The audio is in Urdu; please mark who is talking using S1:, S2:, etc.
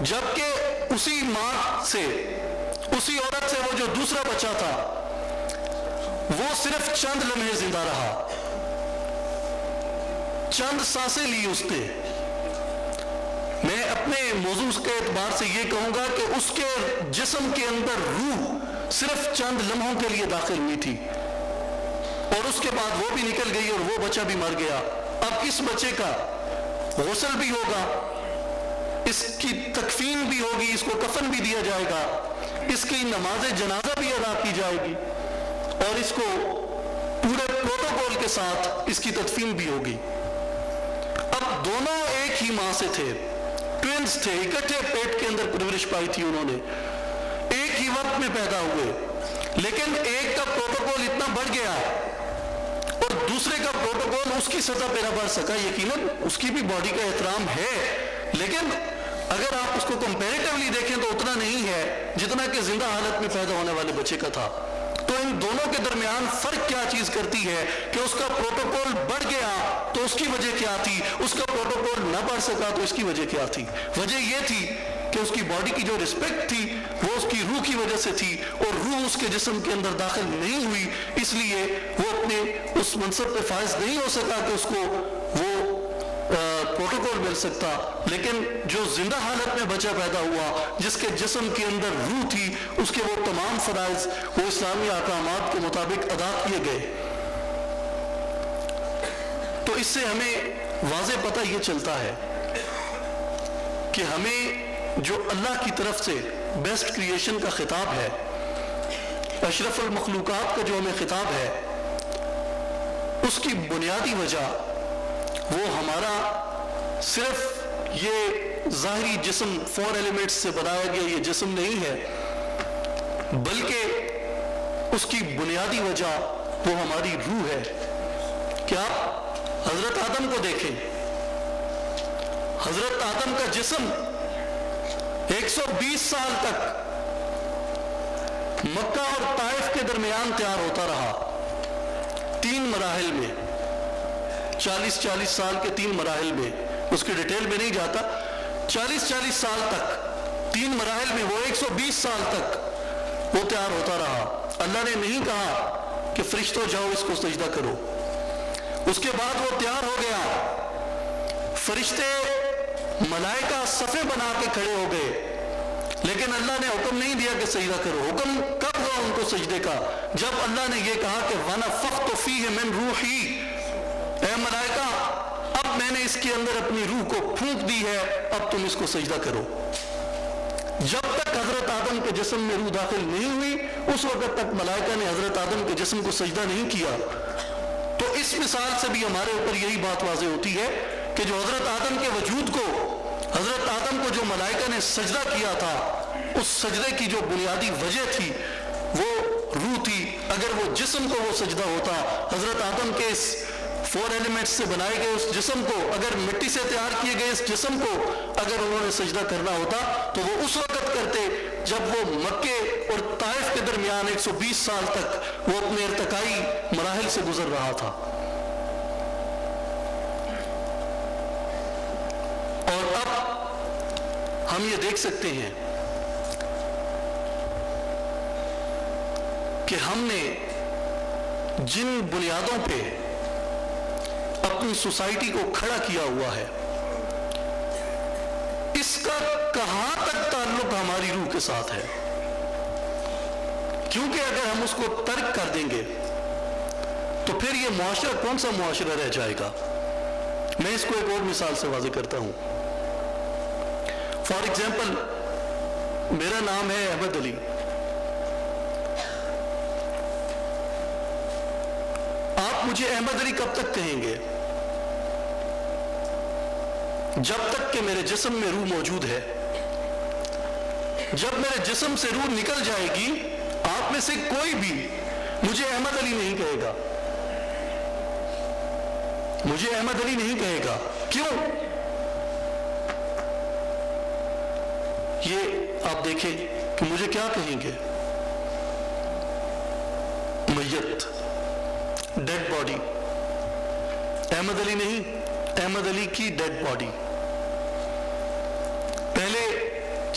S1: جبکہ اسی ماں سے، اسی عورت سے وہ جو دوسرا بچہ تھا وہ صرف چند لمحے زندہ رہا، چند سانسیں لی اس نے۔ میں اپنے موضوع کے اعتبار سے یہ کہوں گا کہ اس کے جسم کے اندر روح صرف چند لمحوں کے لیے داخل ہوئی تھی، اور اس کے بعد وہ بھی نکل گئی اور وہ بچہ بھی مر گیا۔ اب اس بچے کا غسل بھی ہوگا، اس کی تکفین بھی ہوگی، اس کو کفن بھی دیا جائے گا، اس کی نماز جنازہ بھی ادا کی جائے گی، اور اس کو پورے پروٹوکول کے ساتھ اس کی تدفین بھی ہوگی۔ اب دونوں ایک ہی ماں سے تھے، ٹوینز تھے، اکٹھے پیٹ کے اندر پرورش پائی تھی انہوں نے، ایک ہی وقت میں پیدا ہوئے، لیکن ایک کا پروٹوکول اتنا بڑھ گیا اور دوسرے کا پروٹوکول اس کی سطح پہ نہ بڑھ سکا۔ یقیناً اس کی بھی باڈی کا احترام ہے، لیکن اگر آپ اس کو کمپیریٹیولی دیکھیں تو اتنا نہیں ہے جتنا کہ زندہ حالت میں پیدا ہونے والے بچے کا تھا۔ تو ان دونوں کے درمیان فرق کیا چیز کرتی ہے کہ اس کا پروٹوکول بڑھ گیا تو اس کی وجہ کیا تھی، اس کا پروٹوکول نہ بڑھ سکا تو اس کی وجہ کیا تھی؟ وجہ یہ تھی کہ اس کی باڈی کی جو رسپیکٹ تھی وہ اس کی روح کی وجہ سے تھی، اور روح اس کے جسم کے اندر داخل نہیں ہوئی، اس لیے وہ اپنے اس منصب پہ فائز نہیں ہو سکا کہ اس کو وہ پروٹوکول مل سکتا۔ لیکن جو زندہ حالت میں بچہ پیدا ہوا، جس کے جسم کے اندر روح تھی، اس کے وہ تمام فرائض وہ اسلامی احکامات کے مطابق ادا کیے گئے۔ تو اس سے ہمیں واضح پتہ یہ چلتا ہے کہ ہمیں جو اللہ کی طرف سے بیسٹ کریشن کا خطاب ہے، اشرف المخلوقات کا جو ہمیں خطاب ہے، اس کی بنیادی وجہ وہ ہمارا صرف یہ ظاہری جسم 4 ایلیمنٹس سے بنایا گیا یہ جسم نہیں ہے، بلکہ اس کی بنیادی وجہ وہ ہماری روح ہے۔ کیا حضرت آدم کو دیکھیں، حضرت آدم کا جسم 120 سال تک مکہ اور طائف کے درمیان تیار ہوتا رہا، 3 مراحل میں، 40 سال کے 3 مراحل میں، اس کی ڈیٹیل میں نہیں جاتا، 40 سال تک 3 مراحل میں، وہ 120 سال تک وہ تیار ہوتا رہا۔ اللہ نے نہیں کہا کہ فرشتوں جاؤ اس کو سجدہ کرو، اس کے بعد وہ تیار ہو گیا، فرشتے ملائکہ صفیں بنا کے کھڑے ہو گئے، لیکن اللہ نے حکم نہیں دیا کہ سجدہ کرو۔ حکم کب ہوا ان کو سجدے کا؟ جب اللہ نے یہ کہا کہ وَنَفَخْتُ فِيهِ مِن رُوحِي، اے ملائکہ اب میں نے اس کے اندر اپنی روح کو پھونک دی ہے، اب تم اس کو سجدہ کرو۔ جب تک حضرت آدم کے جسم میں روح داخل نہیں ہوئی، اس وقت تک ملائکہ نے حضرت آدم کے جسم کو سجدہ نہیں کیا۔ تو اس مثال سے بھی ہمارے اوپر یہی بات واضح ہوتی ہے کہ جو حضرت آدم کے وجود کو، حضرت آدم کو جو ملائکہ نے سجدہ کیا تھا، اس سجدے کی جو بنیادی وجہ تھی وہ روح تھی۔ اگر وہ جسم کو وہ سجدہ ہوتا، حضرت آدم کے اس 4 ایلیمنٹس سے بنائے گئے اس جسم کو، اگر مٹی سے تیار کیے گئے اس جسم کو اگر انہوں نے سجدہ کرنا ہوتا تو وہ اس وقت کرتے جب وہ مکے اور طائف کے درمیان 120 سال تک وہ اپنے ارتقائی مراحل سے گزر رہا تھا۔ اور اب ہم یہ دیکھ سکتے ہیں کہ ہم نے جن بنیادوں پہ اپنی سوسائٹی کو کھڑا کیا ہوا ہے، اس کا کہاں تک تعلق ہماری روح کے ساتھ ہے؟ کیونکہ اگر ہم اس کو ترک کر دیں گے تو پھر یہ معاشرہ کون سا معاشرہ رہ جائے گا؟ میں اس کو ایک اور مثال سے واضح کرتا ہوں۔ فار ایگزامپل، میرا نام ہے احمد علی، آپ مجھے احمد علی کب تک کہیں گے؟ جب تک کہ میرے جسم میں روح موجود ہے۔ جب میرے جسم سے روح نکل جائے گی، آپ میں سے کوئی بھی مجھے احمد علی نہیں کہے گا، مجھے احمد علی نہیں کہے گا۔ کیوں؟ یہ آپ دیکھیں کہ مجھے کیا کہیں گے؟ میت، ڈیڈ باڈی۔ احمد علی نہیں، احمد علی کی ڈیڈ باڈی۔ پہلے